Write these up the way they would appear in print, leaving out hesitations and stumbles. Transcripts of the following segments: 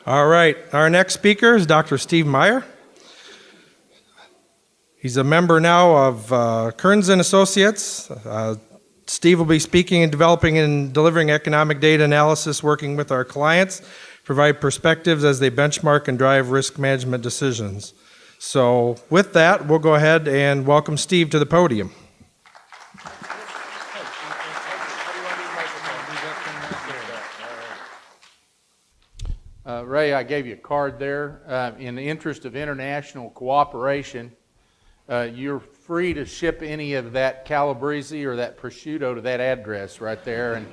All right, our next speaker is Dr. Steve Meyer. He's a member now of Kearns & Associates. Steve will be speaking and developing and delivering economic data analysis, working with our clients, provide perspectives as they benchmark and drive risk management decisions. So with that, we'll go ahead and welcome Steve to the podium. Ray, I gave you a card there. In the interest of international cooperation, you're free to ship any of that calabrese or that prosciutto to that address right there, and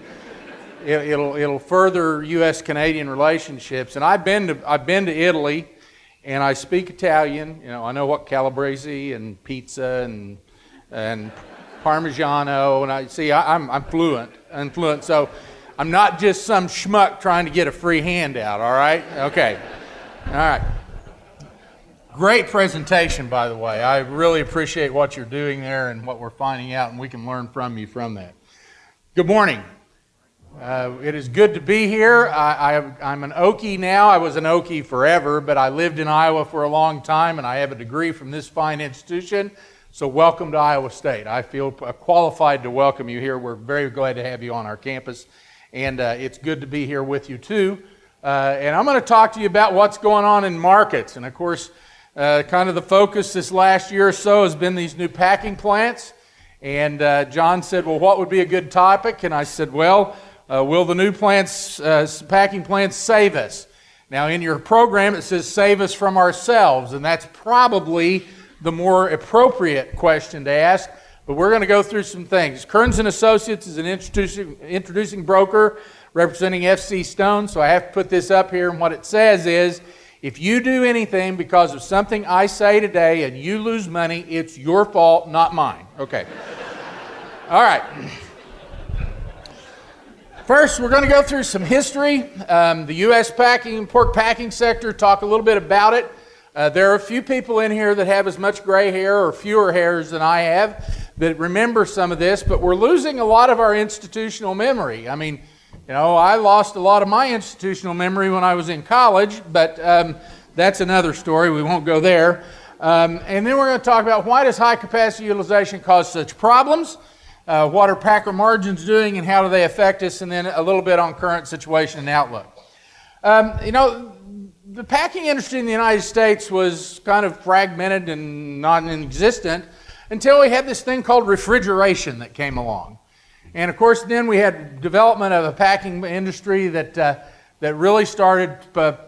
it'll further U.S.-Canadian relationships. And I've been to Italy, and I speak Italian. You know, I know what calabrese and pizza and Parmigiano, and I'm fluent. So I'm not just some schmuck trying to get a free handout. All right? Okay. All right. Great presentation, by the way. I really appreciate what you're doing there and what we're finding out, and we can learn from you from that. Good morning. It is good to be here. I'm an Okie now. I was an Okie forever, but I lived in Iowa for a long time, and I have a degree from this fine institution. So welcome to Iowa State. I feel qualified to welcome you here. We're very glad to have you on our campus, and it's good to be here with you too. And I'm going to talk to you about what's going on in markets. And of course, kind of the focus this last year or so has been these new packing plants. And John said, well, what would be a good topic? And I said, well, will the new packing plants save us? Now, in your program, it says save us from ourselves, and that's probably the more appropriate question to ask, but we're going to go through some things. Kearns & Associates is an introducing broker representing FC Stone, so I have to put this up here, and what it says is, if you do anything because of something I say today and you lose money, it's your fault, not mine. Okay. All right. First, we're going to go through some history. The U.S. pork packing sector, talk a little bit about it. There are a few people in here that have as much gray hair or fewer hairs than I have that remember some of this, but we're losing a lot of our institutional memory. I mean, you know, I lost a lot of my institutional memory when I was in college, but that's another story. We won't go there. And then we're going to talk about why does high capacity utilization cause such problems? What are packer margins doing and how do they affect us? And then a little bit on current situation and outlook. You know, the packing industry in the United States was kind of fragmented and non-existent until we had this thing called refrigeration that came along. And of course, then we had development of a packing industry that really started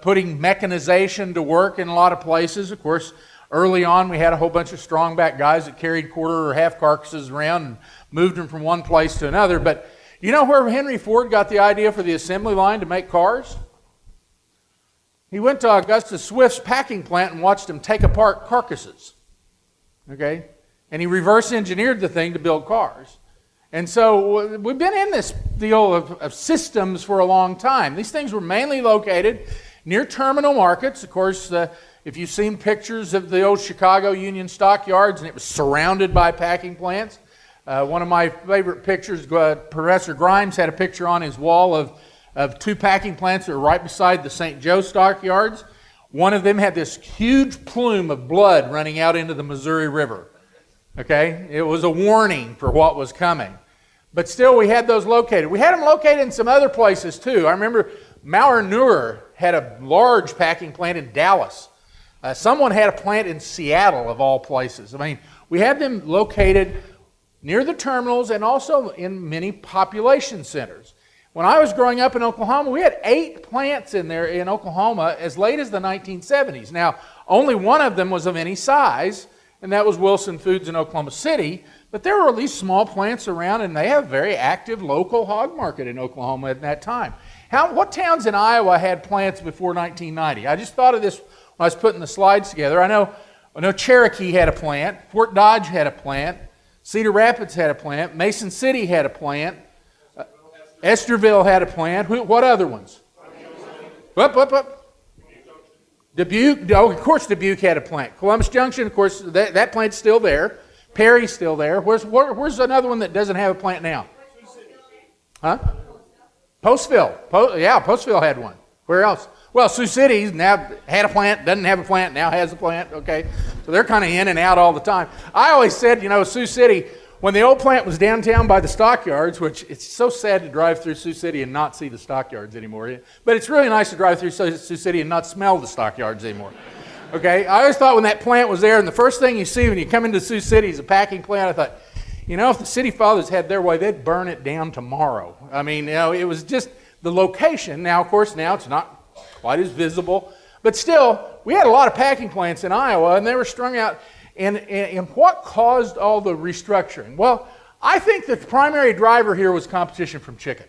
putting mechanization to work in a lot of places. Of course, early on, we had a whole bunch of strong-back guys that carried quarter or half carcasses around and moved them from one place to another. But you know where Henry Ford got the idea for the assembly line to make cars? He went to Augustus Swift's packing plant and watched them take apart carcasses. Okay? And he reverse engineered the thing to build cars. And so we've been in this deal of systems for a long time. These things were mainly located near terminal markets. Of course, if you've seen pictures of the old Chicago Union stockyards, and it was surrounded by packing plants. One of my favorite pictures, Professor Grimes had a picture on his wall of two packing plants that were right beside the St. Joe stockyards. One of them had this huge plume of blood running out into the Missouri River. Okay? It was a warning for what was coming. But still, we had those located. We had them located in some other places, too. I remember Meyer had a large packing plant in Dallas. Someone had a plant in Seattle, of all places. I mean, we had them located near the terminals and also in many population centers. When I was growing up in Oklahoma, we had 8 plants in there in Oklahoma as late as the 1970s. Now, only one of them was of any size, and that was Wilson Foods in Oklahoma City. But there were at least small plants around, and they have a very active local hog market in Oklahoma at that time. What towns in Iowa had plants before 1990? I just thought of this when I was putting the slides together. I know Cherokee had a plant, Fort Dodge had a plant, Cedar Rapids had a plant, Mason City had a plant, Esterville had a plant. What other ones? Dubuque, oh, of course Dubuque had a plant. Columbus Junction, of course, that plant's still there. Perry's still there. Where's another one that doesn't have a plant now? Huh? Postville. Postville had one. Where else? Well, Sioux City's now had a plant, doesn't have a plant, now has a plant, okay? So they're kind of in and out all the time. I always said, Sioux City, when the old plant was downtown by the stockyards, which it's so sad to drive through Sioux City and not see the stockyards anymore, but it's really nice to drive through Sioux City and not smell the stockyards anymore. Okay, I always thought when that plant was there, and the first thing you see when you come into Sioux City is a packing plant, I thought, if the city fathers had their way, they'd burn it down tomorrow. I mean, it was just the location. Now, of course, now it's not quite as visible, but still, we had a lot of packing plants in Iowa, and they were strung out. And what caused all the restructuring? Well, I think the primary driver here was competition from chicken.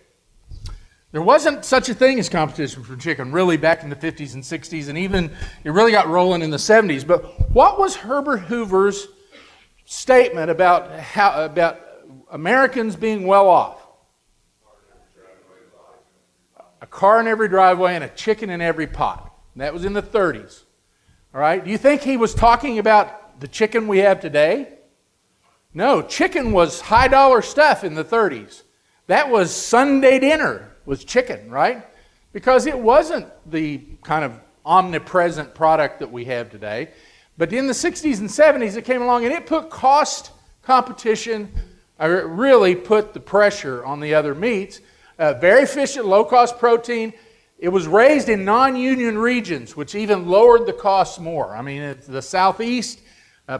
There wasn't such a thing as competition from chicken really back in the 50s and 60s, and even it really got rolling in the 70s. But what was Herbert Hoover's statement about Americans being well off? A car in every driveway and a chicken in every pot. And that was in the 30s. All right? Do you think he was talking about the chicken we have today? No, chicken was high dollar stuff in the 30s. That was Sunday dinner was chicken, right? Because it wasn't the kind of omnipresent product that we have today. But in the 60s and 70s it came along and it put cost competition, it really put the pressure on the other meats. Very efficient, low-cost protein. It was raised in non-union regions, which even lowered the costs more. I mean, it's the Southeast,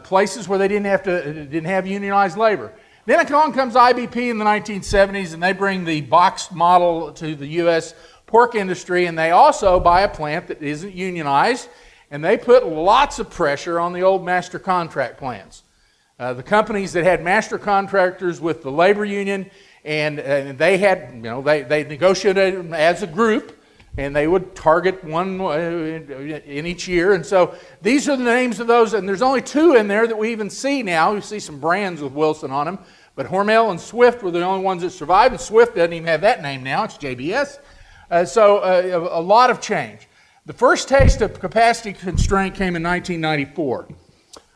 places where they didn't have unionized labor. Then along comes IBP in the 1970s, and they bring the boxed model to the U.S. pork industry, and they also buy a plant that isn't unionized, and they put lots of pressure on the old master contract plants. The companies that had master contractors with the labor union, and they had, they negotiated as a group, and they would target one in each year. And so these are the names of those, and there's only two in there that we even see now. We see some brands with Wilson on them, but Hormel and Swift were the only ones that survived, and Swift doesn't even have that name now. It's JBS. So a lot of change. The first taste of capacity constraint came in 1994.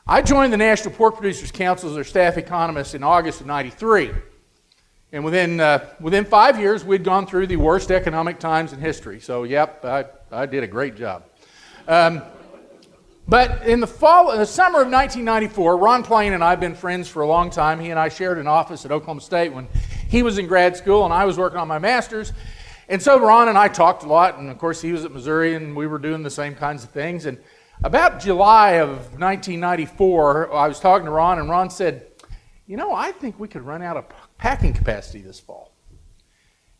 I joined the National Pork Producers Council as their staff economist in August of 93. And within 5 years, we'd gone through the worst economic times in history. So, yep, I did a great job. But in the summer of 1994, Ron Plain and I have been friends for a long time. He and I shared an office at Oklahoma State when he was in grad school and I was working on my master's. And so Ron and I talked a lot, and of course he was at Missouri and we were doing the same kinds of things. And about July of 1994, I was talking to Ron, and Ron said, I think we could run out of packing capacity this fall.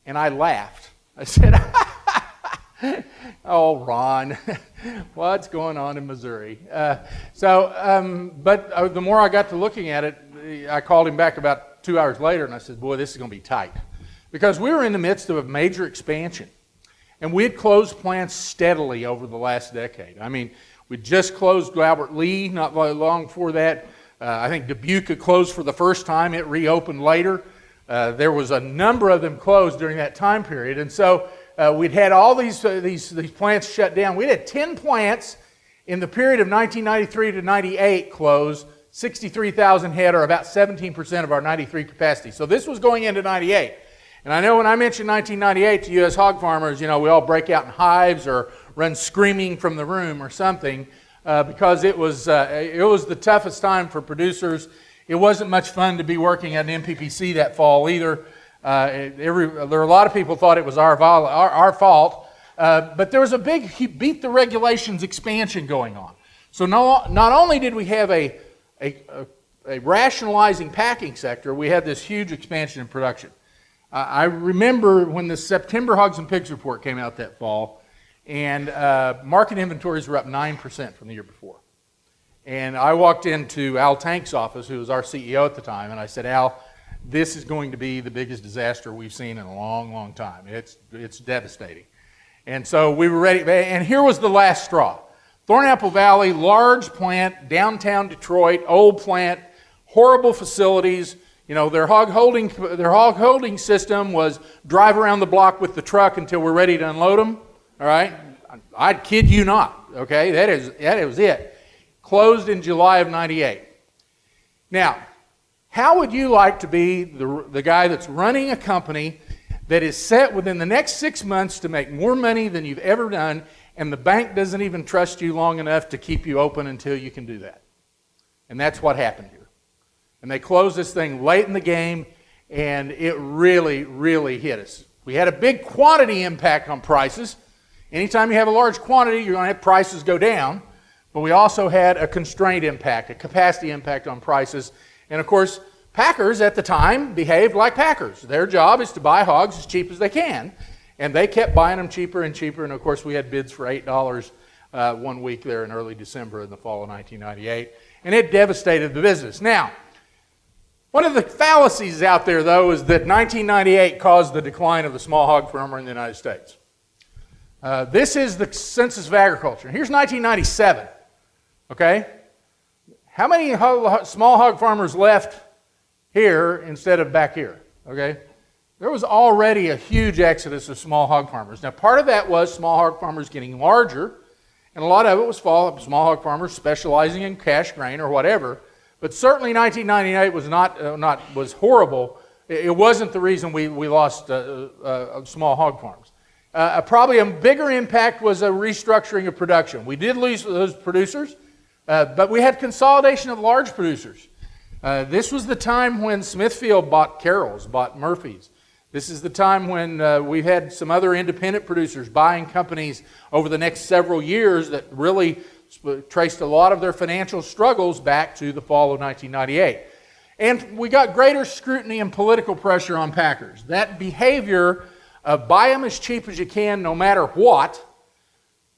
And I laughed. I said, oh, Ron, what's going on in Missouri? But the more I got to looking at it, I called him back about 2 hours later, and I said, boy, this is going to be tight. Because we were in the midst of a major expansion. And we had closed plants steadily over the last decade. I mean, we just closed Albert Lee not long before that. I think Dubuque had closed for the first time. It reopened later. There was a number of them closed during that time period. And so we'd had all these plants shut down. We had 10 plants in the period of 1993 to 98 close, 63,000 head, or about 17% of our 93 capacity. So this was going into 98. And I know when I mentioned 1998 to U.S. hog farmers, we all break out in hives or run screaming from the room or something because it was the toughest time for producers. It wasn't much fun to be working at an MPPC that fall either. There were a lot of people thought it was our fault, but there was a big beat the regulations expansion going on. So not only did we have a rationalizing packing sector, we had this huge expansion in production. I remember when the September Hogs and Pigs report came out that fall, and market inventories were up 9% from the year before. And I walked into Al Tank's office, who was our CEO at the time, and I said, Al, this is going to be the biggest disaster we've seen in a long, long time. It's devastating. And so we were ready, and here was the last straw. Thornapple Valley, large plant, downtown Detroit, old plant, horrible facilities. Their hog holding system was drive around the block with the truck until we're ready to unload them. All right, I kid you not. Okay, that was it. Closed in July of 98. Now, how would you like to be the guy that's running a company that is set within the next 6 months to make more money than you've ever done, and the bank doesn't even trust you long enough to keep you open until you can do that. And that's what happened here. And they closed this thing late in the game, and it really, really hit us. We had a big quantity impact on prices. Anytime you have a large quantity, you're going to have prices go down. But we also had a constraint impact, a capacity impact on prices. And of course, packers at the time behaved like packers. Their job is to buy hogs as cheap as they can. And they kept buying them cheaper and cheaper. And of course, we had bids for $8 one week there in early December in the fall of 1998. And it devastated the business. Now, one of the fallacies out there, though, is that 1998 caused the decline of the small hog farmer in the United States. This is the Census of Agriculture. Here's 1997. Okay? How many small hog farmers left here instead of back here? Okay? There was already a huge exodus of small hog farmers. Now, part of that was small hog farmers getting larger, and a lot of it was small hog farmers specializing in cash grain or whatever. But certainly 1998 was horrible. It wasn't the reason we lost small hog farms. Probably a bigger impact was a restructuring of production. We did lose those producers, but we had consolidation of large producers. This was the time when Smithfield bought Carroll's, bought Murphy's. This is the time when we had some other independent producers buying companies over the next several years that really traced a lot of their financial struggles back to the fall of 1998. And we got greater scrutiny and political pressure on packers. That behavior of buy them as cheap as you can no matter what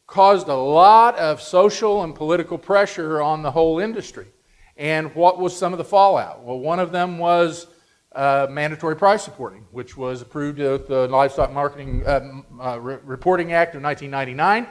caused a lot of social and political pressure on the whole industry. And what was some of the fallout? Well, one of them was mandatory price reporting, which was approved with the Livestock Marketing Reporting Act of 1999.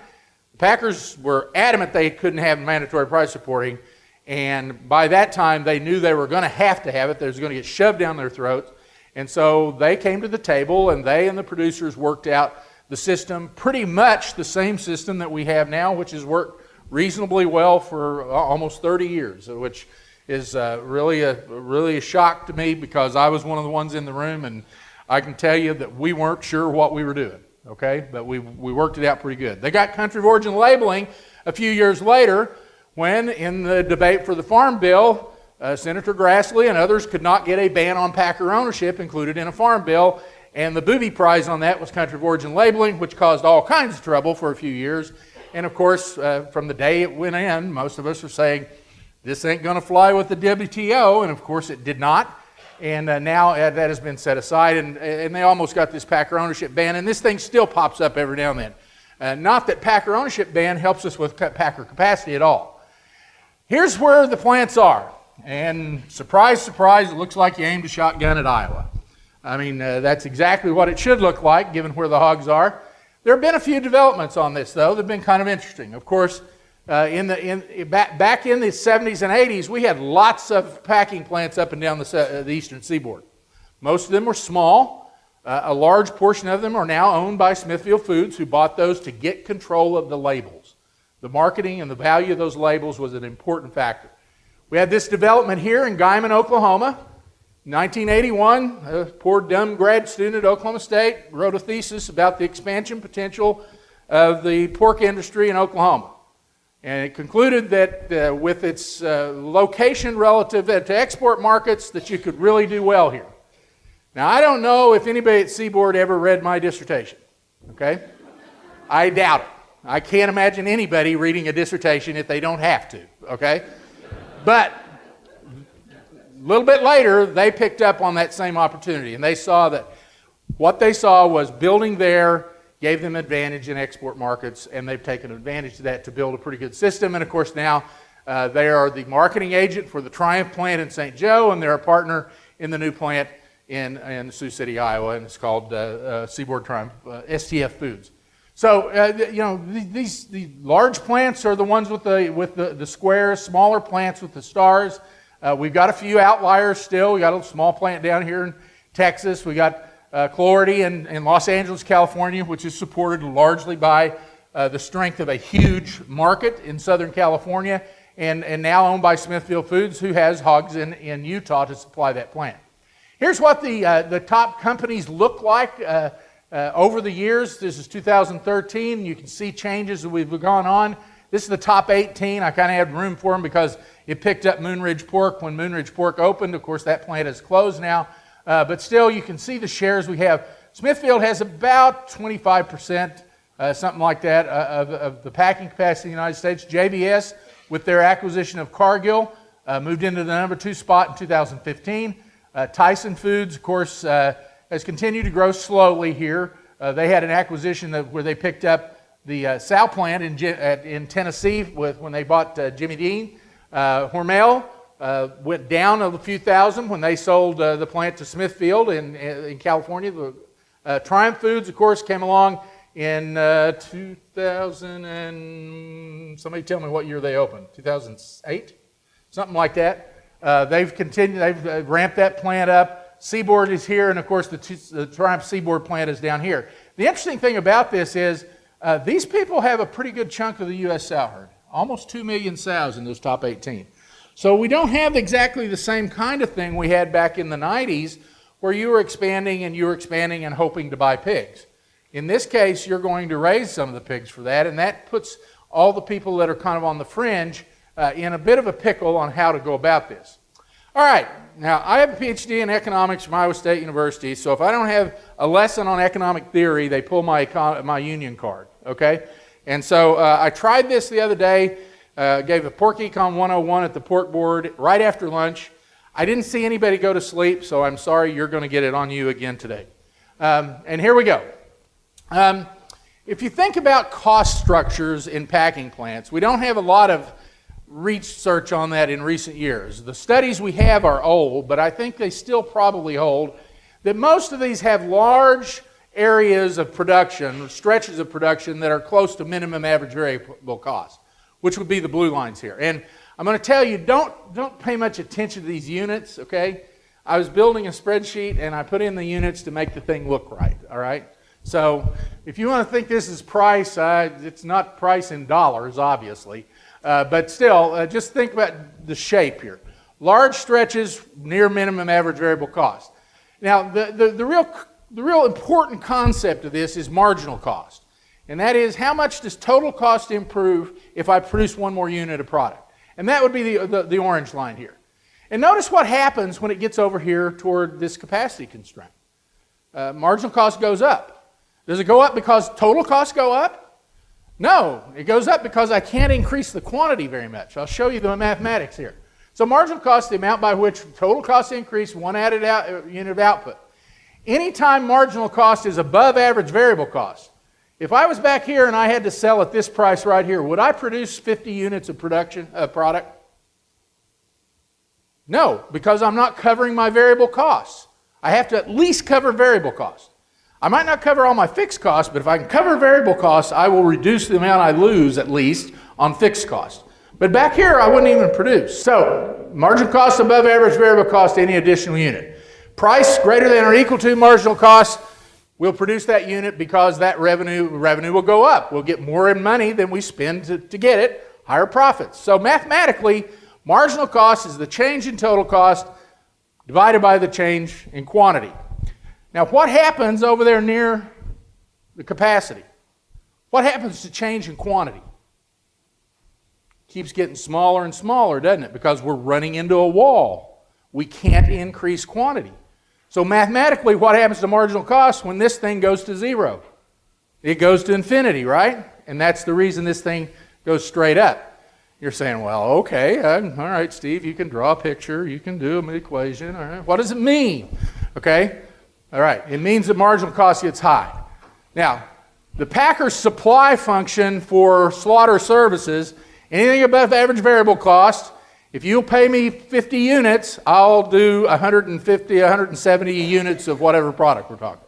The packers were adamant they couldn't have mandatory price reporting, and by that time they knew they were going to have it. They was going to get shoved down their throats. And so they came to the table, and they and the producers worked out the system, pretty much the same system that we have now, which has worked reasonably well for almost 30 years, which is really a shock to me because I was one of the ones in the room, and I can tell you that we weren't sure what we were doing, okay? But we worked it out pretty good. They got country of origin labeling a few years later when, in the debate for the Farm Bill, Senator Grassley and others could not get a ban on packer ownership included in a farm bill, and the booby prize on that was country of origin labeling, which caused all kinds of trouble for a few years. And of course, from the day it went in, most of us are saying, this ain't going to fly with the WTO, and of course it did not. And now that has been set aside, and they almost got this packer ownership ban, and this thing still pops up every now and then. Not that packer ownership ban helps us with packer capacity at all. Here's where the plants are. And surprise, surprise, it looks like you aimed a shotgun at Iowa. I mean, that's exactly what it should look like, given where the hogs are. There have been a few developments on this, though, that have been kind of interesting. Of course, back in the 70s and 80s, we had lots of packing plants up and down the eastern seaboard. Most of them were small. A large portion of them are now owned by Smithfield Foods, who bought those to get control of the labels. The marketing and the value of those labels was an important factor. We had this development here in Guyman, Oklahoma. 1981, a poor dumb grad student at Oklahoma State wrote a thesis about the expansion potential of the pork industry in Oklahoma. And it concluded that with its location relative to export markets, that you could really do well here. Now, I don't know if anybody at Seaboard ever read my dissertation, okay? I doubt it. I can't imagine anybody reading a dissertation if they don't have to, okay? But a little bit later, they picked up on that same opportunity, and they saw that what they saw was building there gave them advantage in export markets, and they've taken advantage of that to build a pretty good system. And of course now they are the marketing agent for the Triumph plant in St. Joe, and they're a partner in the new plant in Sioux City, Iowa, and it's called Seaboard Triumph, STF Foods. So these large plants are the ones with the squares, smaller plants with the stars. We've got a few outliers still. We got a small plant down here in Texas. We got Clarity in Los Angeles, California, which is supported largely by the strength of a huge market in Southern California, and now owned by Smithfield Foods, who has hogs in Utah to supply that plant. Here's what the top companies look like Over the years, this is 2013, you can see changes that we've gone on. This is the top 18. I kind of had room for them because it picked up Moonridge Pork when Moonridge Pork opened. Of course, that plant is closed now. But still, you can see the shares we have. Smithfield has about 25%, something like that, of the packing capacity in the United States. JBS, with their acquisition of Cargill, moved into the number 2 spot in 2015. Tyson Foods, of course, has continued to grow slowly here. They had an acquisition where they picked up the sow plant in Tennessee when they bought Jimmy Dean. Hormel went down a few thousand when they sold the plant to Smithfield in California. Triumph Foods, of course, came along in 2000 and somebody tell me what year they opened. 2008, something like that. They've continued. They've ramped that plant up. Seaboard is here, and of course the Triumph Seaboard plant is down here. The interesting thing about this is these people have a pretty good chunk of the U.S. sow herd, almost 2 million sows in those top 18. So we don't have exactly the same kind of thing we had back in the 90s where you were expanding and hoping to buy pigs. In this case, you're going to raise some of the pigs for that, and that puts all the people that are kind of on the fringe in a bit of a pickle on how to go about this. All right, now I have a PhD in economics from Iowa State University, so if I don't have a lesson on economic theory, they pull my union card, okay? And so I tried this the other day, gave a Pork Econ 101 at the pork board right after lunch. I didn't see anybody go to sleep, so I'm sorry, you're going to get it on you again today. And here we go. If you think about cost structures in packing plants, we don't have a lot of research on that in recent years. The studies we have are old, but I think they still probably hold, that most of these have large areas of production, stretches of production that are close to minimum average variable cost, which would be the blue lines here. And I'm going to tell you, don't pay much attention to these units, okay? I was building a spreadsheet and I put in the units to make the thing look right, all right? So if you want to think this is price, it's not price in dollars, obviously. But still, just think about the shape here. Large stretches near minimum average variable cost. Now, the real important concept of this is marginal cost. And that is, how much does total cost improve if I produce one more unit of product? And that would be the orange line here. And notice what happens when it gets over here toward this capacity constraint. Marginal cost goes up. Does it go up because total costs go up? No, it goes up because I can't increase the quantity very much. I'll show you the mathematics here. So marginal cost, the amount by which total costs increase, one added unit of output. Anytime marginal cost is above average variable cost, if I was back here and I had to sell at this price right here, would I produce 50 units of product? No, because I'm not covering my variable costs. I have to at least cover variable costs. I might not cover all my fixed costs, but if I can cover variable costs, I will reduce the amount I lose, at least, on fixed costs. But back here, I wouldn't even produce. So, marginal cost above average variable cost, any additional unit. Price greater than or equal to marginal cost, we'll produce that unit because that revenue will go up. We'll get more in money than we spend to get it, higher profits. So mathematically, marginal cost is the change in total cost divided by the change in quantity. Now, what happens over there near the capacity? What happens to change in quantity? Keeps getting smaller and smaller, doesn't it? Because we're running into a wall. We can't increase quantity. So mathematically, what happens to marginal cost when this thing goes to zero? It goes to infinity, right? And that's the reason this thing goes straight up. You're saying, well, okay, all right, Steve, you can draw a picture, you can do an equation, all right. What does it mean? Okay. All right, it means that marginal cost gets high. Now, the packer's supply function for slaughter services, anything above average variable cost, if you'll pay me 50 units, I'll do 150, 170 units of whatever product we're talking.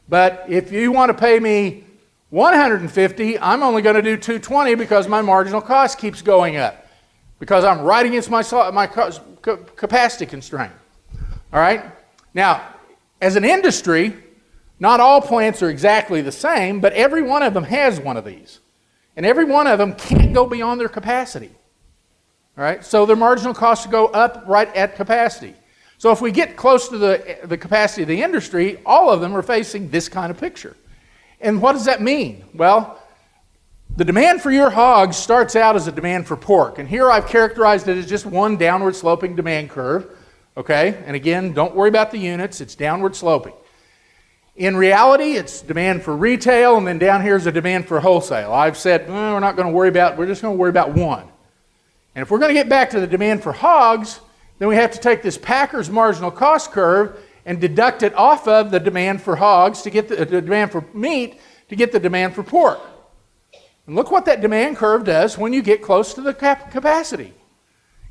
But if you want to pay me 150, I'm only going to do 220 because my marginal cost keeps going up because I'm right against my capacity constraint. All right? Now, as an industry, not all plants are exactly the same, but every one of them has one of these. And every one of them can't go beyond their capacity. All right? So their marginal costs go up right at capacity. So if we get close to the capacity of the industry, all of them are facing this kind of picture. And what does that mean? Well, the demand for your hogs starts out as a demand for pork. And here I've characterized it as just one downward sloping demand curve. Okay? And again, don't worry about the units. It's downward sloping. In reality, it's demand for retail, and then down here is a demand for wholesale. I've said, we're not going to worry about, we're just going to worry about one. And if we're going to get back to the demand for hogs, then we have to take this Packer's marginal cost curve and deduct it off of the demand for hogs to get the demand for meat to get the demand for pork. And look what that demand curve does when you get close to the capacity.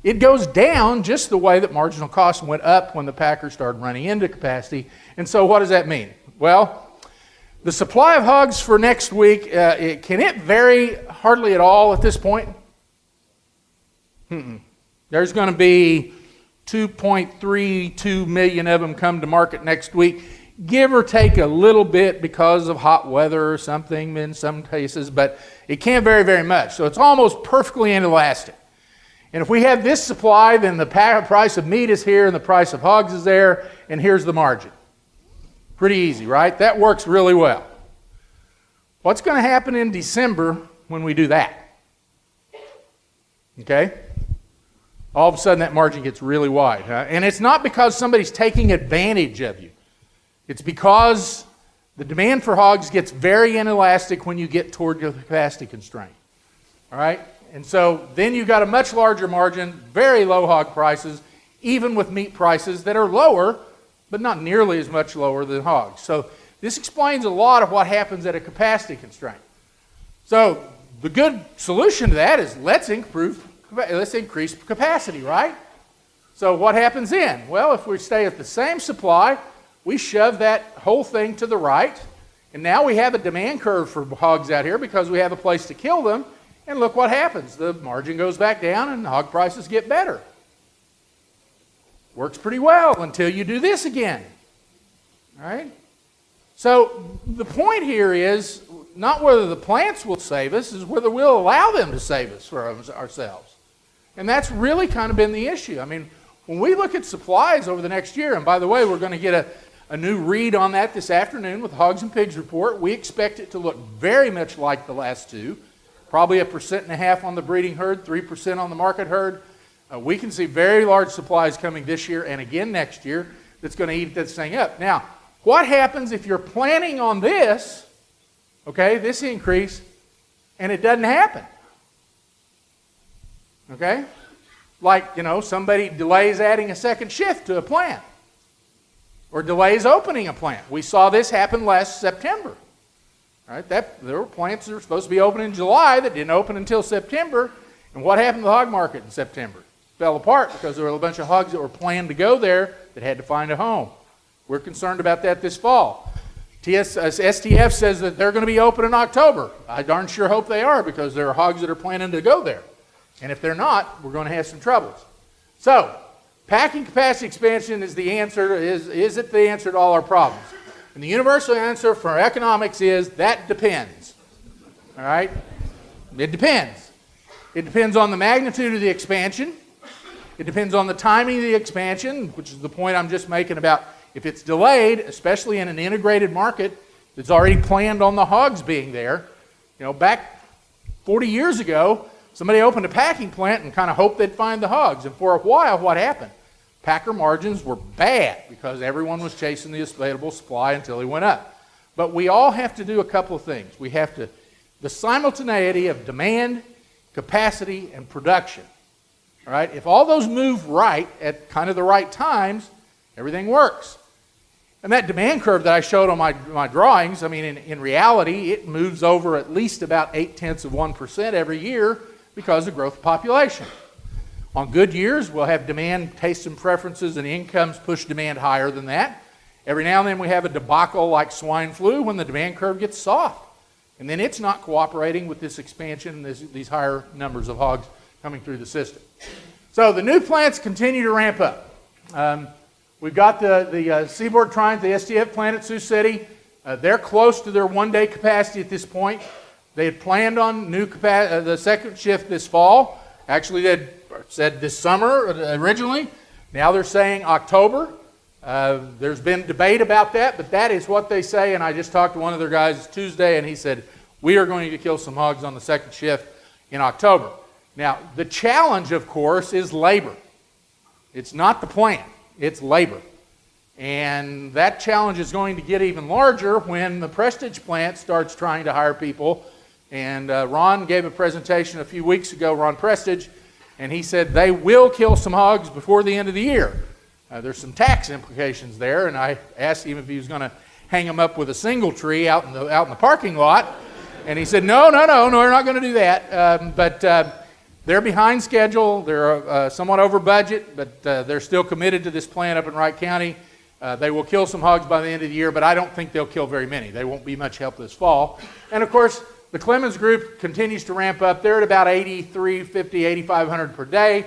It goes down just the way that marginal cost went up when the Packers started running into capacity. And so what does that mean? Well, the supply of hogs for next week, can it vary hardly at all at this point? There's going to be 2.32 million of them come to market next week, give or take a little bit because of hot weather or something in some cases, but it can't vary very much. So it's almost perfectly inelastic. And if we have this supply, then the price of meat is here and the price of hogs is there, and here's the margin. Pretty easy, right? That works really well. What's going to happen in December when we do that? Okay? All of a sudden that margin gets really wide. Huh? And it's not because somebody's taking advantage of you. It's because the demand for hogs gets very inelastic when you get toward the capacity constraint. All right? And so then you've got a much larger margin, very low hog prices, even with meat prices that are lower, but not nearly as much lower than hogs. So this explains a lot of what happens at a capacity constraint. So the good solution to that is let's increase capacity, right? So what happens then? Well, if we stay at the same supply, we shove that whole thing to the right, and now we have a demand curve for hogs out here because we have a place to kill them. And look what happens. The margin goes back down and hog prices get better. Works pretty well until you do this again. All right? So the point here is not whether the plants will save us, is whether we'll allow them to save us for ourselves. And that's really kind of been the issue. I mean, when we look at supplies over the next year, and by the way, we're going to get a new read on that this afternoon with the Hogs and Pigs report. We expect it to look very much like the last two. Probably 1.5% on the breeding herd, 3% on the market herd. We can see very large supplies coming this year and again next year that's going to eat this thing up. Now, what happens if you're planning on this, okay, this increase, and it doesn't happen? Okay? Like, somebody delays adding a second shift to a plant or delays opening a plant. We saw this happen last September. Right? There were plants that were supposed to be open in July that didn't open until September. And what happened to the hog market in September? It fell apart because there were a bunch of hogs that were planned to go there that had to find a home. We're concerned about that this fall. STF says that they're going to be open in October. I darn sure hope they are because there are hogs that are planning to go there. And if they're not, we're going to have some troubles. So, packing capacity expansion is the answer. Is it the answer to all our problems? And the universal answer for economics is that depends. All right? It depends. It depends on the magnitude of the expansion. It depends on the timing of the expansion, which is the point I'm just making about if it's delayed, especially in an integrated market that's already planned on the hogs being there. Back 40 years ago, somebody opened a packing plant and kind of hoped they'd find the hogs. And for a while, what happened? Packer margins were bad because everyone was chasing the available supply until they went up. But we all have to do a couple of things. We have the simultaneity of demand, capacity, and production. All right? If all those move right at kind of the right times, everything works. And that demand curve that I showed on my drawings, I mean, in reality, it moves over at least about 0.8% every year because of growth of population. On good years, we'll have demand, tastes and preferences, and incomes push demand higher than that. Every now and then we have a debacle like swine flu when the demand curve gets soft. And then it's not cooperating with this expansion and these higher numbers of hogs coming through the system. So the new plants continue to ramp up. We've got the Seaboard Triumph, the STF plant at Sioux City. They're close to their one-day capacity at this point. They had planned on the second shift this fall. Actually, they had said this summer originally, Now they're saying October. There's been debate about that, but that is what they say. And I just talked to one of their guys Tuesday, and he said, we are going to kill some hogs on the second shift in October. Now, the challenge, of course, is labor. It's not the plant, it's labor. And that challenge is going to get even larger when the Prestige plant starts trying to hire people. And Ron gave a presentation a few weeks ago, Ron Prestige, and he said they will kill some hogs before the end of the year. There's some tax implications there, and I asked him if he was going to hang them up with a single tree out in the parking lot. And he said, no, we're not going to do that. But they're behind schedule. They're somewhat over budget, but they're still committed to this plant up in Wright County. They will kill some hogs by the end of the year, but I don't think they'll kill very many. They won't be much help this fall. And of course, the Clemens Group continues to ramp up. They're at about 8,350, 8,500 per day,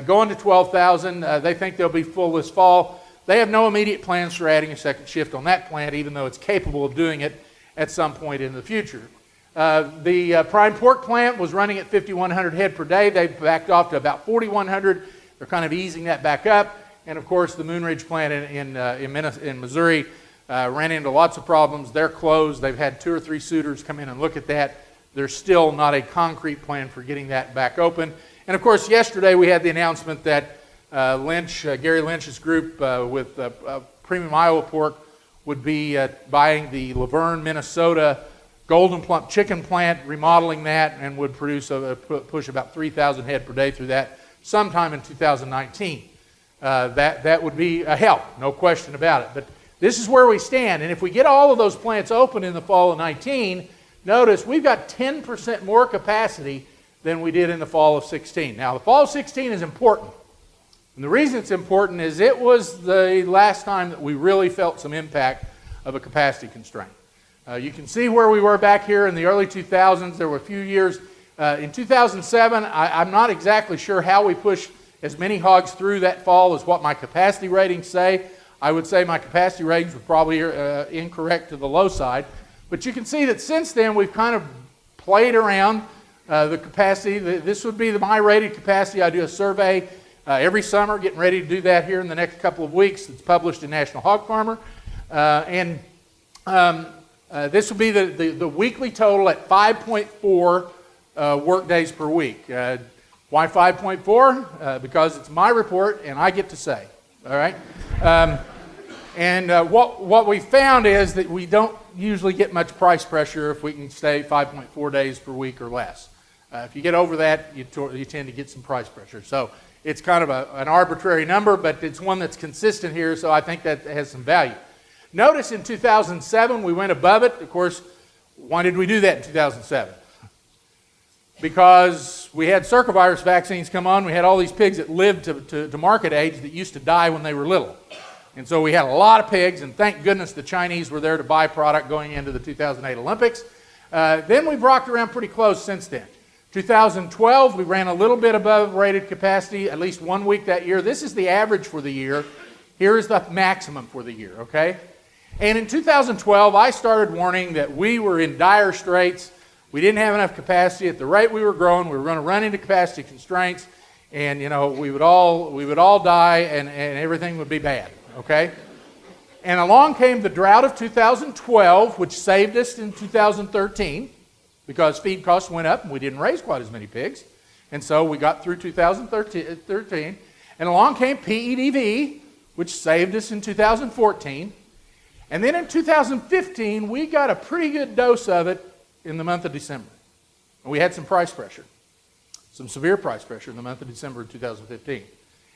going to 12,000. They think they'll be full this fall. They have no immediate plans for adding a second shift on that plant, even though it's capable of doing it at some point in the future. The prime pork plant was running at 5,100 head per day. They've backed off to about 4,100. They're kind of easing that back up. And of course, the Moonridge plant in Missouri ran into lots of problems. They're closed. They've had 2 or 3 suitors come in and look at that. There's still not a concrete plan for getting that back open. And of course, yesterday we had the announcement that Gary Lynch's group with Premium Iowa Pork would be buying the Laverne, Minnesota Golden Plump chicken plant, remodeling that, and would push about 3,000 head per day through that sometime in 2019. That would be a help, no question about it. But this is where we stand, and if we get all of those plants open in the fall of 19, notice we've got 10% more capacity than we did in the fall of 16. Now, the fall of 16 is important, and the reason it's important is it was the last time that we really felt some impact of a capacity constraint. You can see where we were back here in the early 2000s. There were a few years. In 2007, I'm not exactly sure how we pushed as many hogs through that fall as what my capacity ratings say. I would say my capacity ratings were probably incorrect to the low side. But you can see that since then we've kind of played around the capacity. This would be my rated capacity. I do a survey every summer, getting ready to do that here in the next couple of weeks. It's published in National Hog Farmer. This will be the weekly total at 5.4 work days per week. Why 5.4? Because it's my report and I get to say. All right. What we found is that we don't usually get much price pressure if we can stay 5.4 days per week or less. If you get over that, you tend to get some price pressure. So it's kind of an arbitrary number, but it's one that's consistent here, so I think that has some value. Notice in 2007 we went above it. Of course, why did we do that in 2007? Because we had circovirus vaccines come on. We had all these pigs that lived to market age that used to die when they were little. And so we had a lot of pigs, and thank goodness the Chinese were there to buy product going into the 2008 Olympics. Then we've rocked around pretty close since then. 2012, we ran a little bit above rated capacity, at least 1 week that year. This is the average for the year. Here is the maximum for the year, okay? And in 2012, I started warning that we were in dire straits. We didn't have enough capacity. At the rate we were growing, we were going to run into capacity constraints, and we would all die, and everything would be bad, okay? And along came the drought of 2012, which saved us in 2013, because feed costs went up and we didn't raise quite as many pigs. And so we got through 2013. And along came PEDV, which saved us in 2014. And then in 2015, we got a pretty good dose of it in the month of December. And we had some price pressure, some severe price pressure in the month of December of 2015.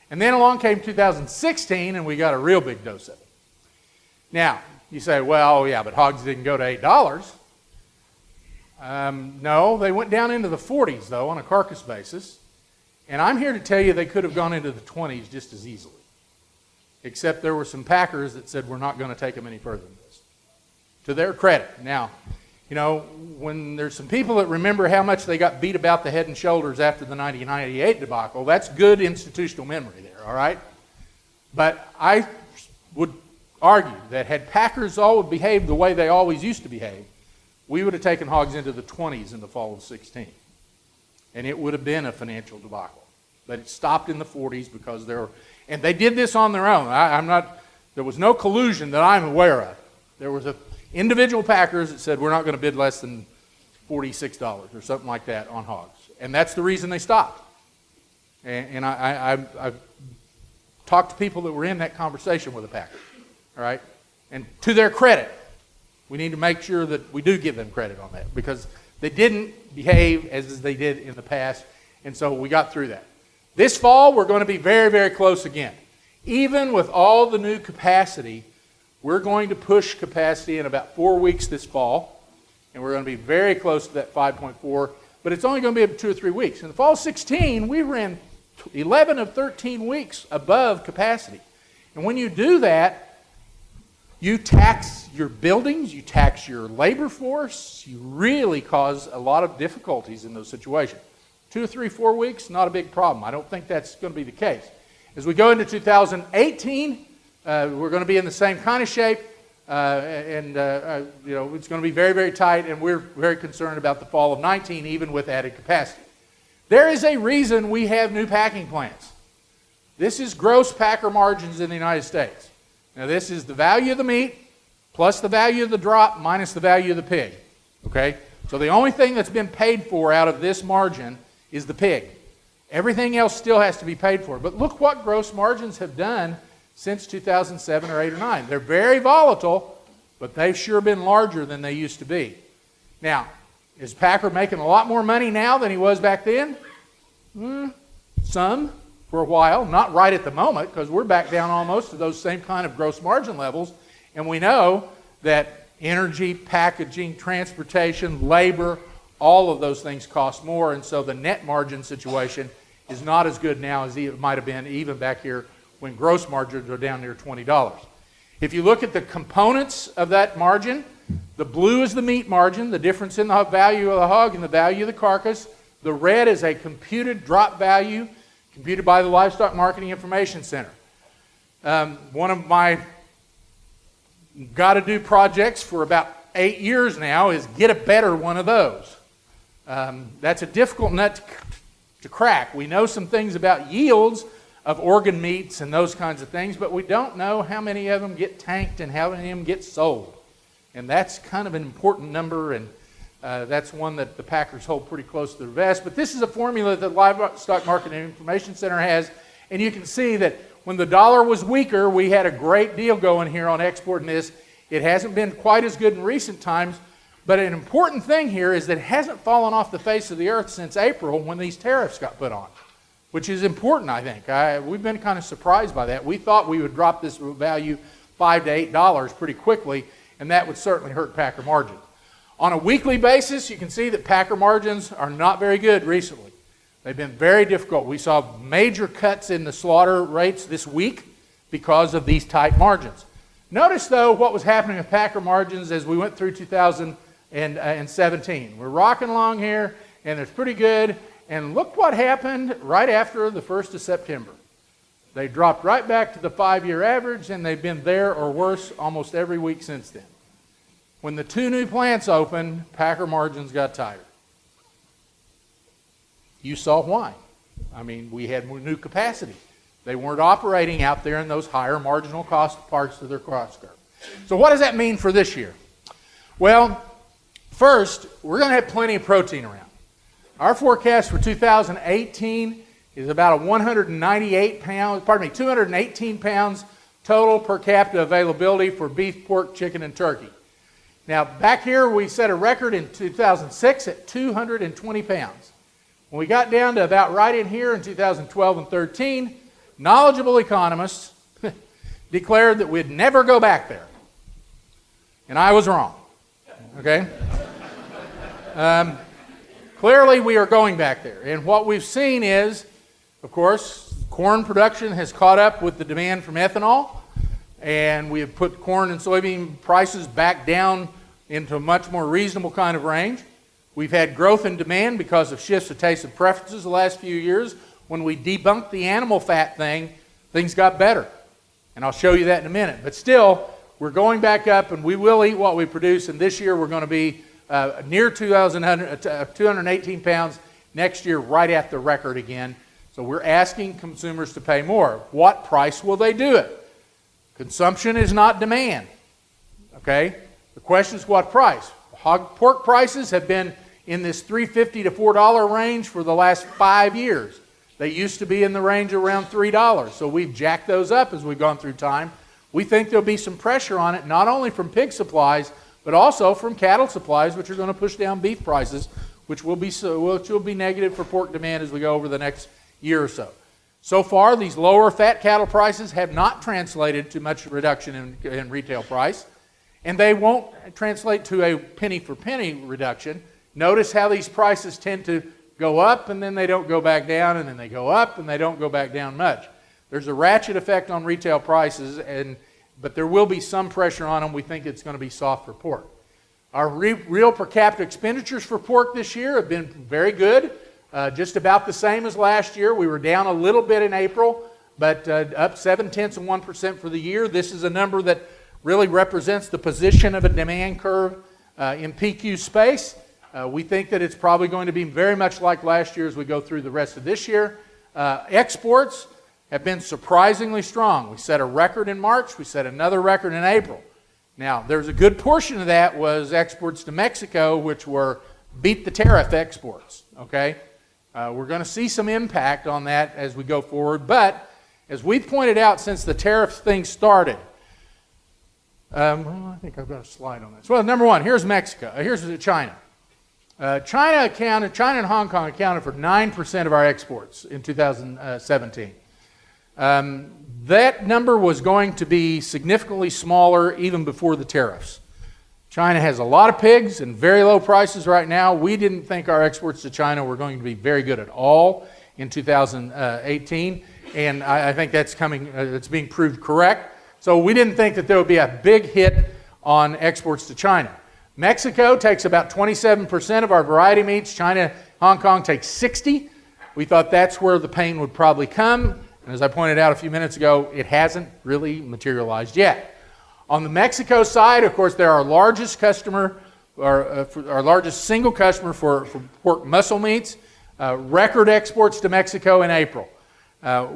And then along came 2016, and we got a real big dose of it. Now, you say, well, yeah, but hogs didn't go to $8. No, they went down into the 40s, though, on a carcass basis. And I'm here to tell you they could have gone into the 20s just as easily. Except there were some packers that said we're not going to take them any further than this. To their credit. Now, when there's some people that remember how much they got beat about the head and shoulders after the 1998 debacle, that's good institutional memory there, all right? But I would argue that had packers all behaved the way they always used to behave, we would have taken hogs into the 20s in the fall of 16. And it would have been a financial debacle. but it stopped in the 40s because and they did this on their own. There was no collusion that I'm aware of. There was individual packers that said, we're not going to bid less than $46 or something like that on hogs. And that's the reason they stopped. And I've talked to people that were in that conversation with the packers, all right? And to their credit, we need to make sure that we do give them credit on that, because they didn't behave as they did in the past, and so we got through that. This fall, we're going to be very, very close again. Even with all the new capacity, we're going to push capacity in about 4 weeks this fall, and we're going to be very close to that 5.4, but it's only going to be 2 or 3 weeks. In the fall of 16, we ran 11 of 13 weeks above capacity. And when you do that, you tax your buildings, you tax your labor force, you really cause a lot of difficulties in those situations. 2 or 3, 4 weeks, not a big problem. I don't think that's going to be the case. As we go into 2018, we're going to be in the same kind of shape, and it's going to be very, very tight, and we're very concerned about the fall of 19, even with added capacity. There is a reason we have new packing plants. This is gross packer margins in the United States. Now, this is the value of the meat plus the value of the drop minus the value of the pig. Okay? So the only thing that's been paid for out of this margin is the pig. Everything else still has to be paid for. But look what gross margins have done since 2007 or 8 or 9. They're very volatile, but they've sure been larger than they used to be. Now, is Packer making a lot more money now than he was back then? Some, for a while. Not right at the moment, because we're back down almost to those same kind of gross margin levels. And we know that energy, packaging, transportation, labor, all of those things cost more. And so the net margin situation is not as good now as it might have been even back here when gross margins are down near $20. If you look at the components of that margin, the blue is the meat margin, the difference in the value of the hog and the value of the carcass. The red is a computed drop value computed by the Livestock Marketing Information Center. One of my got-to-do projects for about 8 years now is get a better one of those. That's a difficult nut to crack. We know some things about yields of organ meats and those kinds of things, but we don't know how many of them get tanked and how many of them get sold. And that's kind of an important number, and that's one that the packers hold pretty close to their vest. But this is a formula that the Livestock Marketing Information Center has, and you can see that when the dollar was weaker, we had a great deal going here on exporting this. It hasn't been quite as good in recent times, but an important thing here is that it hasn't fallen off the face of the earth since April when these tariffs got put on, which is important, I think. We've been kind of surprised by that. We thought we would drop this value $5 to $8 pretty quickly, and that would certainly hurt packer margins. On a weekly basis, you can see that packer margins are not very good recently. They've been very difficult. We saw major cuts in the slaughter rates this week because of these tight margins. Notice, though, what was happening with packer margins as we went through 2017. We're rocking along here, and it's pretty good. And look what happened right after the 1st of September. They dropped right back to the 5-year average, and they've been there or worse almost every week since then. When the 2 new plants opened, packer margins got tighter. You saw why. I mean, we had more new capacity. They weren't operating out there in those higher marginal cost parts of their cost curve. So what does that mean for this year? Well, first, we're going to have plenty of protein around. Our forecast for 2018 is about a 218 pounds total per capita availability for beef, pork, chicken, and turkey. Now, back here, we set a record in 2006 at 220 pounds. When we got down to about right in here in 2012 and 13, knowledgeable economists declared that we'd never go back there. And I was wrong. Okay? Clearly, we are going back there. And what we've seen is, of course, corn production has caught up with the demand from ethanol, and we have put corn and soybean prices back down into a much more reasonable kind of range. We've had growth in demand because of shifts of taste and preferences the last few years. When we debunked the animal fat thing, things got better. And I'll show you that in a minute. But still, we're going back up, and we will eat what we produce, and this year we're going to be near 218 pounds. Next year, right at the record again. So we're asking consumers to pay more. What price will they do it? Consumption is not demand. Okay? The question is what price? Pork prices have been in this $3.50 to $4 range for the last 5 years. They used to be in the range around $3. So we've jacked those up as we've gone through time. We think there'll be some pressure on it, not only from pig supplies, but also from cattle supplies, which are going to push down beef prices, which will be negative for pork demand as we go over the next year or so. So far, these lower fat cattle prices have not translated to much reduction in retail price, and they won't translate to a penny for penny reduction. Notice how these prices tend to go up, and then they don't go back down, and then they go up, and they don't go back down much. There's a ratchet effect on retail prices, but there will be some pressure on them. We think it's going to be soft for pork. Our real per capita expenditures for pork this year have been very good, just about the same as last year. We were down a little bit in April, but up 0.7% for the year. This is a number that really represents the position of a demand curve in PQ space. We think that it's probably going to be very much like last year as we go through the rest of this year. Exports have been surprisingly strong. We set a record in March. We set another record in April. Now, there's a good portion of that was exports to Mexico, which were beat the tariff exports. Okay, we're going to see some impact on that as we go forward. But as we've pointed out since the tariff thing started, I think I've got a slide on this. Well, number one, here's Mexico. Here's China. China and Hong Kong accounted for 9% of our exports in 2017. That number was going to be significantly smaller even before the tariffs. China has a lot of pigs and very low prices right now. We didn't think our exports to China were going to be very good at all in 2018, and I think that's it's being proved correct. So we didn't think that there would be a big hit on exports to China. Mexico takes about 27% of our variety meats. China, Hong Kong takes 60%. We thought that's where the pain would probably come. And as I pointed out a few minutes ago, it hasn't really materialized yet. On the Mexico side, of course, they're our largest customer, our largest single customer for pork muscle meats. Record exports to Mexico in April.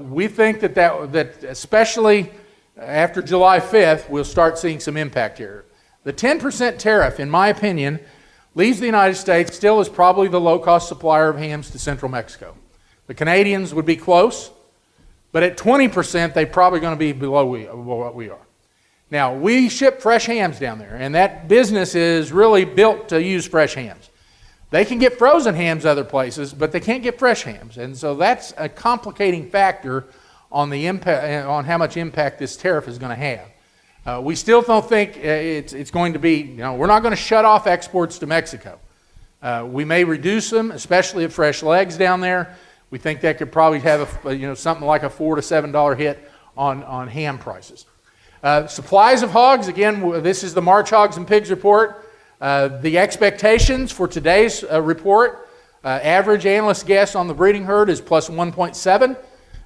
We think that especially after July 5th, we'll start seeing some impact here. The 10% tariff, in my opinion, leaves the United States still as probably the low-cost supplier of hams to central Mexico. The Canadians would be close, but at 20%, they're probably going to be below what we are. Now, we ship fresh hams down there, and that business is really built to use fresh hams. They can get frozen hams other places, but they can't get fresh hams, and so that's a complicating factor on the impact, on how much impact this tariff is going to have. We still don't think it's going to be, we're not going to shut off exports to Mexico. We may reduce them, especially at fresh legs down there. We think that could probably have something like a $4 to $7 hit on ham prices. Supplies of hogs, again, this is the March Hogs and Pigs report. The expectations for today's report, average analyst guess on the breeding herd is plus 1.7.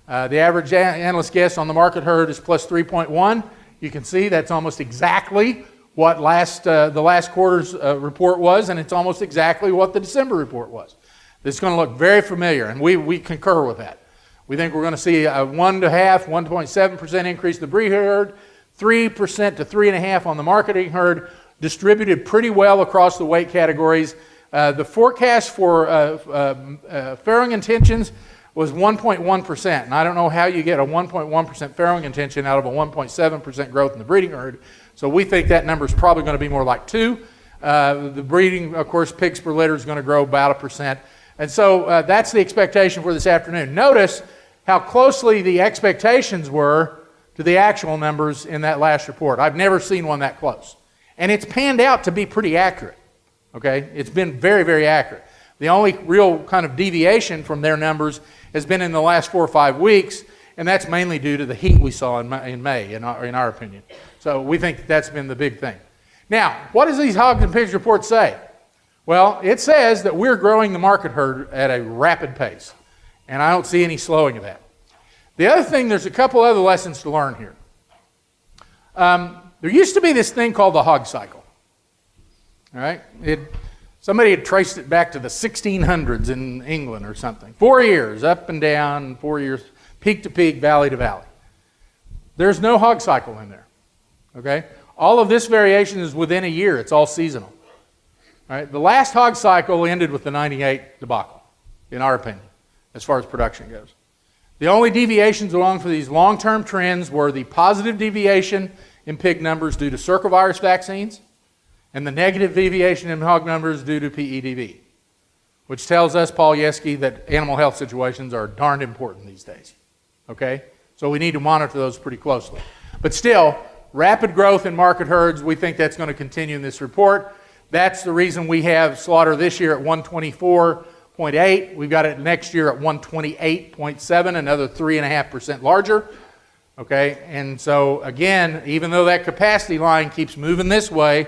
The average analyst guess on the market herd is plus 3.1. You can see that's almost exactly what the last quarter's report was, and it's almost exactly what the December report was. This is going to look very familiar, and we concur with that. We think we're going to see a 1.7% increase in the breeding herd, 3% to 3.5% on the marketing herd, distributed pretty well across the weight categories. The forecast for farrowing intentions was 1.1%, and I don't know how you get a 1.1% farrowing intention out of a 1.7% growth in the breeding herd, so we think that number is probably going to be more like 2%. The breeding, of course, pigs per litter is going to grow about 1%, and so that's the expectation for this afternoon. Notice how closely the expectations were to the actual numbers in that last report. I've never seen one that close, and it's panned out to be pretty accurate. Okay, it's been very, very accurate. The only real kind of deviation from their numbers has been in the last 4 or 5 weeks, and that's mainly due to the heat we saw in May, in our opinion. So we think that's been the big thing. Now, what does these hogs and pigs reports say? Well, it says that we're growing the market herd at a rapid pace, and I don't see any slowing of that. The other thing, there's a couple other lessons to learn here. There used to be this thing called the hog cycle. All right? Somebody had traced it back to the 1600s in England or something. 4 years, up and down, 4 years, peak to peak, valley to valley. There's no hog cycle in there, okay? All of this variation is within a year. It's all seasonal. All right? The last hog cycle ended with the 98 debacle, in our opinion, as far as production goes. The only deviations along for these long-term trends were the positive deviation in pig numbers due to circovirus vaccines and the negative deviation in hog numbers due to PEDV, which tells us, Paul Yeski, that animal health situations are darned important these days, okay? So we need to monitor those pretty closely. But still, rapid growth in market herds, we think that's going to continue in this report. That's the reason we have slaughter this year at 124.8. We've got it next year at 128.7, another 3.5% larger. Okay, and so again, even though that capacity line keeps moving this way,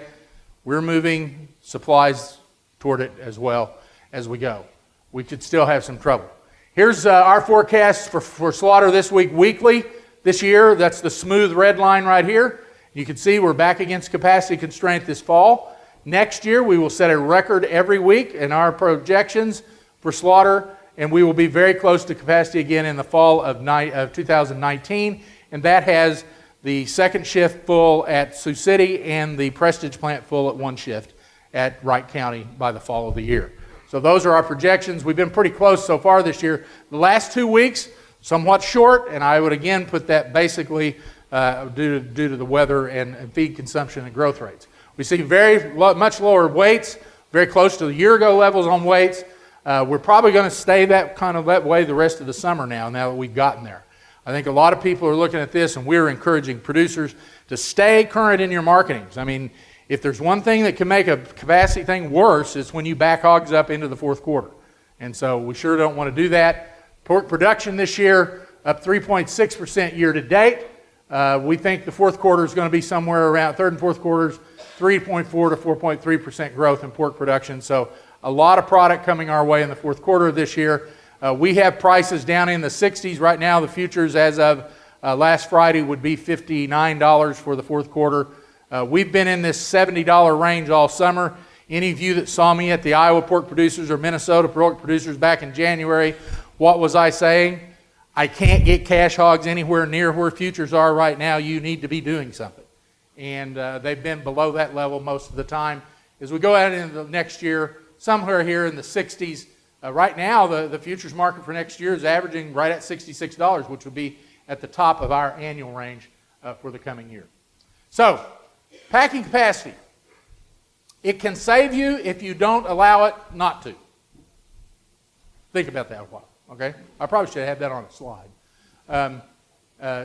we're moving supplies toward it as well as we go. We could still have some trouble. Here's our forecast for slaughter this week weekly. This year, that's the smooth red line right here. You can see we're back against capacity constraint this fall. Next year, we will set a record every week in our projections for slaughter, and we will be very close to capacity again in the fall of 2019. And that has the second shift full at Sioux City and the Prestige plant full at one shift at Wright County by the fall of the year. So those are our projections. We've been pretty close so far this year. The last 2 weeks, somewhat short, and I would again put that basically due to the weather and feed consumption and growth rates. We see much lower weights, very close to the year-ago levels on weights. We're probably going to stay that way the rest of the summer now that we've gotten there. I think a lot of people are looking at this, and we're encouraging producers to stay current in your marketings. I mean, if there's one thing that can make a capacity thing worse, it's when you back hogs up into the fourth quarter. And so we sure don't want to do that. Pork production this year up 3.6% year to date. We think the fourth quarter is going to be somewhere around, third and fourth quarters, 3.4 to 4.3% growth in pork production. So a lot of product coming our way in the fourth quarter of this year. We have prices down in the 60s right now. The futures as of last Friday would be $59 for the fourth quarter. We've been in this $70 range all summer. Any of you that saw me at the Iowa Pork Producers or Minnesota Pork Producers back in January, what was I saying? I can't get cash hogs anywhere near where futures are right now. You need to be doing something. And they've been below that level most of the time. As we go out into the next year, somewhere here in the 60s, right now the futures market for next year is averaging right at $66, which would be at the top of our annual range for the coming year. So, packing capacity. It can save you if you don't allow it not to. Think about that a while, okay? I probably should have that on a slide.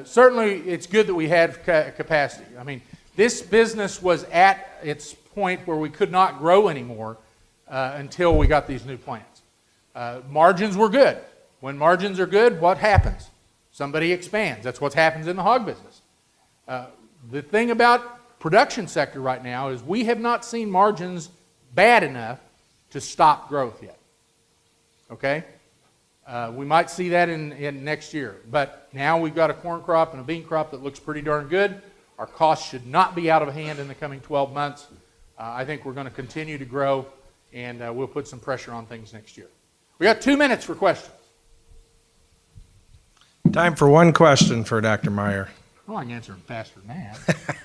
Certainly, it's good that we had capacity. I mean, this business was at its point where we could not grow anymore until we got these new plants. Margins were good. When margins are good, what happens? Somebody expands. That's what happens in the hog business. The thing about production sector right now is we have not seen margins bad enough to stop growth yet. Okay? We might see that in next year. But now we've got a corn crop and a bean crop that looks pretty darn good. Our costs should not be out of hand in the coming 12 months. I think we're going to continue to grow, and we'll put some pressure on things next year. We got 2 minutes for questions. Time for one question for Dr. Meyer. Well, I can answer them faster than that.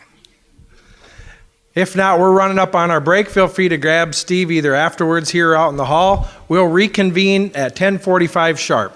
If not, we're running up on our break. Feel free to grab Steve either afterwards here or out in the hall. We'll reconvene at 10:45 sharp.